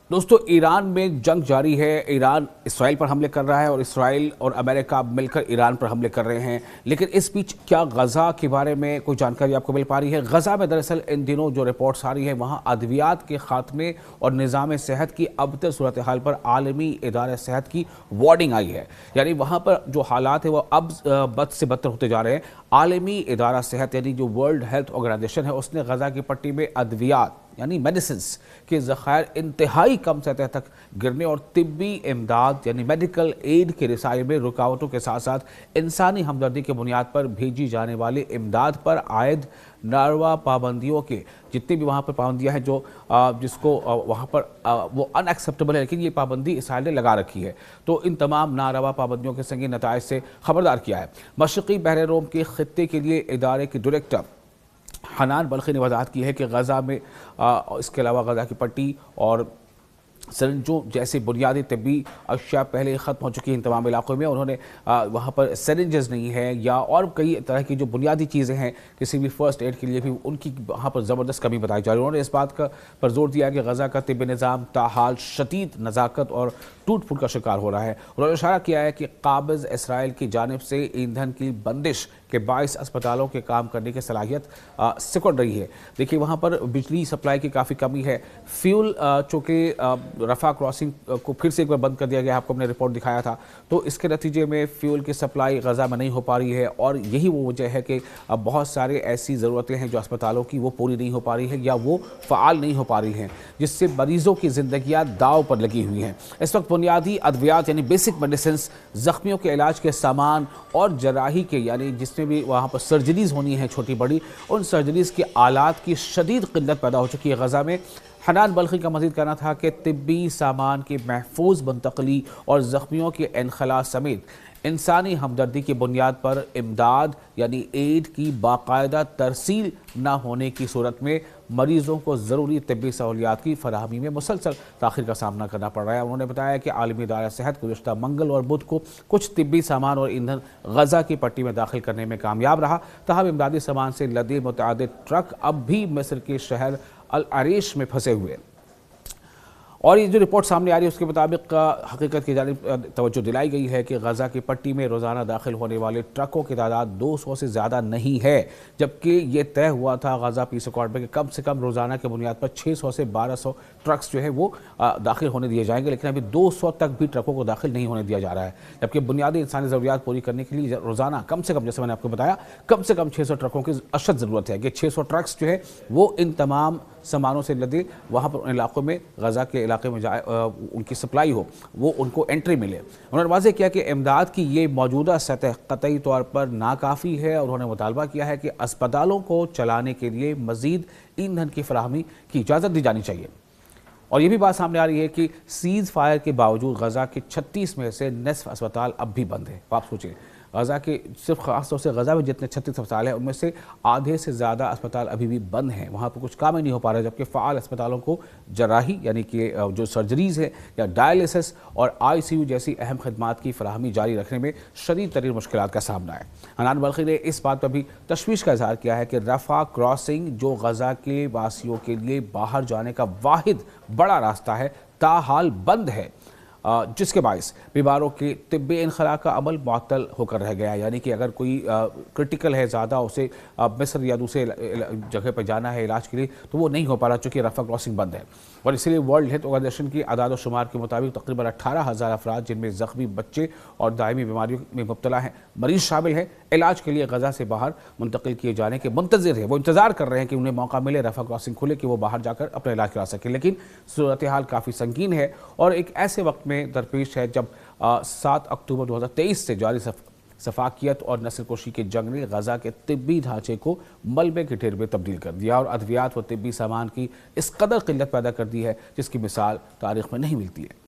دوستو ایران میں جنگ جاری ہے۔ ایران اسرائیل پر حملے کر رہا ہے اور اسرائیل اور امریکہ مل کر ایران پر حملے کر رہے ہیں، لیکن اس بیچ کیا غزہ کے بارے میں کوئی جانکاری آپ کو مل پا رہی ہے؟ غزہ میں دراصل ان دنوں جو رپورٹس آ رہی ہیں وہاں ادویات کے خاتمے اور نظام صحت کی ابتر صورتحال پر عالمی ادارہ صحت کی وارننگ آئی ہے، یعنی وہاں پر جو حالات ہیں وہ اب بد سے بدتر ہوتے جا رہے ہیں۔ عالمی ادارہ صحت یعنی جو ورلڈ ہیلتھ آرگنائزیشن ہے اس نے غزہ کی پٹی میں ادویات یعنی میڈیسنز کے ذخائر انتہائی کم سطح تک گرنے اور طبی امداد یعنی میڈیکل ایڈ کے رسائی میں رکاوٹوں کے ساتھ ساتھ انسانی ہمدردی کے بنیاد پر بھیجی جانے والی امداد پر عائد ناروا پابندیوں کے جتنی بھی وہاں پر پابندیاں ہیں جو جس کو وہاں پر وہ ان ایکسیپٹیبل ہے، لیکن یہ پابندی اسرائیل نے لگا رکھی ہے، تو ان تمام ناروا پابندیوں کے سنگین نتائج سے خبردار کیا ہے۔ مشرقی بحر روم کے خطے کے لیے ادارے کی ڈائریکٹر حنان بلخی نے وضاحت کی ہے کہ غزہ میں اس کے علاوہ غزہ کی پٹی اور سرنجوں جیسے بنیادی طبی اشیاء پہلے ہی ختم ہو چکی ہیں ان تمام علاقوں میں۔ انہوں نے وہاں پر سرنجز نہیں ہیں یا اور کئی طرح کی جو بنیادی چیزیں ہیں کسی بھی فرسٹ ایڈ کے لیے بھی ان کی وہاں پر زبردست کمی بتائی جا رہی ہے۔ انہوں نے اس بات پر زور دیا کہ غزہ کا طبی نظام تاحال شدید نزاکت اور ٹوٹ پھوٹ کا شکار ہو رہا ہے۔ انہوں نے اشارہ کیا ہے کہ قابض اسرائیل کی جانب سے ایندھن کی بندش کے باعث اسپتالوں کے کام کرنے کی صلاحیت سکڑ رہی ہے۔ دیکھیے وہاں پر بجلی سپلائی کی کافی کمی ہے، فیول چونکہ رفح کراسنگ کو پھر سے ایک بار بند کر دیا گیا، آپ کو ہم نے رپورٹ دکھایا تھا، تو اس کے نتیجے میں فیول کی سپلائی غزہ میں نہیں ہو پا رہی ہے، اور یہی وہ وجہ ہے کہ بہت سارے ایسی ضرورتیں ہیں جو اسپتالوں کی وہ پوری نہیں ہو پا رہی ہیں یا وہ فعال نہیں ہو پا رہی ہیں، جس سے مریضوں کی زندگیاں داؤ پر لگی ہوئی ہیں۔ اس وقت بنیادی ادویات یعنی بیسک میڈیسنز، زخمیوں کے علاج کے سامان اور جراحی کے یعنی جس میں بھی وہاں پر سرجریز ہونی ہیں چھوٹی بڑی، ان سرجریز کے آلات کی شدید قلت پیدا ہو چکی ہے غزہ میں۔ حنان بلخی کا مزید کہنا تھا کہ طبی سامان کی محفوظ منتقلی اور زخمیوں کے انخلاء سمیت انسانی ہمدردی کی بنیاد پر امداد یعنی ایڈ کی باقاعدہ ترسیل نہ ہونے کی صورت میں مریضوں کو ضروری طبی سہولیات کی فراہمی میں مسلسل تاخیر کا سامنا کرنا پڑ رہا ہے۔ انہوں نے بتایا کہ عالمی ادارہ صحت گزشتہ منگل اور بدھ کو کچھ طبی سامان اور ایندھن غزہ کی پٹی میں داخل کرنے میں کامیاب رہا، تاہم امدادی سامان سے لدے متعدد ٹرک اب بھی مصر کے شہر العریش میں پھنسے ہوئے۔ اور یہ جو رپورٹ سامنے آ رہی ہے اس کے مطابق حقیقت کی جانب توجہ دلائی گئی ہے کہ غزہ کی پٹی میں روزانہ داخل ہونے والے ٹرکوں کی تعداد 200 سے زیادہ نہیں ہے، جبکہ یہ طے ہوا تھا غزہ پیس ایکارڈ میں کہ کم سے کم روزانہ کے بنیاد پر 600 سے 1200 ٹرکس جو ہے وہ داخل ہونے دیے جائیں گے، لیکن ابھی 200 تک بھی ٹرکوں کو داخل نہیں ہونے دیا جا رہا ہے، جبکہ بنیادی انسانی ضروریات پوری کرنے کے لیے روزانہ کم سے کم، جیسے میں نے آپ کو بتایا، کم سے کم 600 ٹرکوں کی اشد ضرورت ہے کہ 600 ٹرکس جو ہے وہ ان تمام سامانوں سے لدے وہاں پر ان علاقوں میں غزہ کے علاقے میں جائے، ان کی سپلائی ہو، وہ ان کو انٹری ملے۔ انہوں نے واضح کیا کہ امداد کی یہ موجودہ سطح قطعی طور پر ناکافی ہے، اور انہوں نے مطالبہ کیا ہے کہ اسپتالوں کو چلانے کے لیے مزید ایندھن کی فراہمی کی اجازت دی جانی چاہیے۔ اور یہ بھی بات سامنے آ رہی ہے کہ سیز فائر کے باوجود غزہ کے 36 میں سے نصف اسپتال اب بھی بند ہیں۔ آپ سوچیں غزہ کے صرف خاص طور سے غزہ میں جتنے 36 اسپتال ہیں ان میں سے آدھے سے زیادہ اسپتال ابھی بھی بند ہیں، وہاں پر کچھ کام ہی نہیں ہو پا رہا، جبکہ فعال اسپتالوں کو جراحی یعنی کہ جو سرجریز ہے یا ڈائلیسس اور آئی سی یو جیسی اہم خدمات کی فراہمی جاری رکھنے میں شدید ترین مشکلات کا سامنا ہے۔ حنان بلخی نے اس بات پر بھی تشویش کا اظہار کیا ہے کہ رفح کراسنگ جو غزہ کے واسیوں کے لیے باہر جانے کا واحد بڑا راستہ ہے تاحال بند ہے، جس کے باعث بیماروں کے طبی انخلاء کا عمل معطل ہو کر رہ گیا، یعنی کہ اگر کوئی کرٹیکل ہے زیادہ، اسے مصر یا دوسرے جگہ پہ جانا ہے علاج کے لیے تو وہ نہیں ہو پا رہا چونکہ رفح کراسنگ بند ہے۔ اور اسی لیے ورلڈ ہیلتھ آرگنائزیشن کی اعداد و شمار کے مطابق تقریباً 18,000 افراد جن میں زخمی بچے اور دائمی بیماریوں میں مبتلا ہیں مریض شامل ہیں، علاج کے لیے غزہ سے باہر منتقل کیے جانے کے منتظر ہیں، وہ انتظار کر رہے ہیں کہ انہیں موقع ملے، رفح کراسنگ کھلے کہ وہ باہر جا کر اپنا علاج کرا سکیں، لیکن صورتحال کافی سنگین ہے اور ایک ایسے وقت میں درپیش ہے جب 7 اکتوبر 2023 سے جاری سفاکیت اور نسل کشی کے جنگ نے غزہ کے طبی ڈھانچے کو ملبے کے ڈھیر میں تبدیل کر دیا اور ادویات و طبی سامان کی اس قدر قلت پیدا کر دی ہے جس کی مثال تاریخ میں نہیں ملتی ہے۔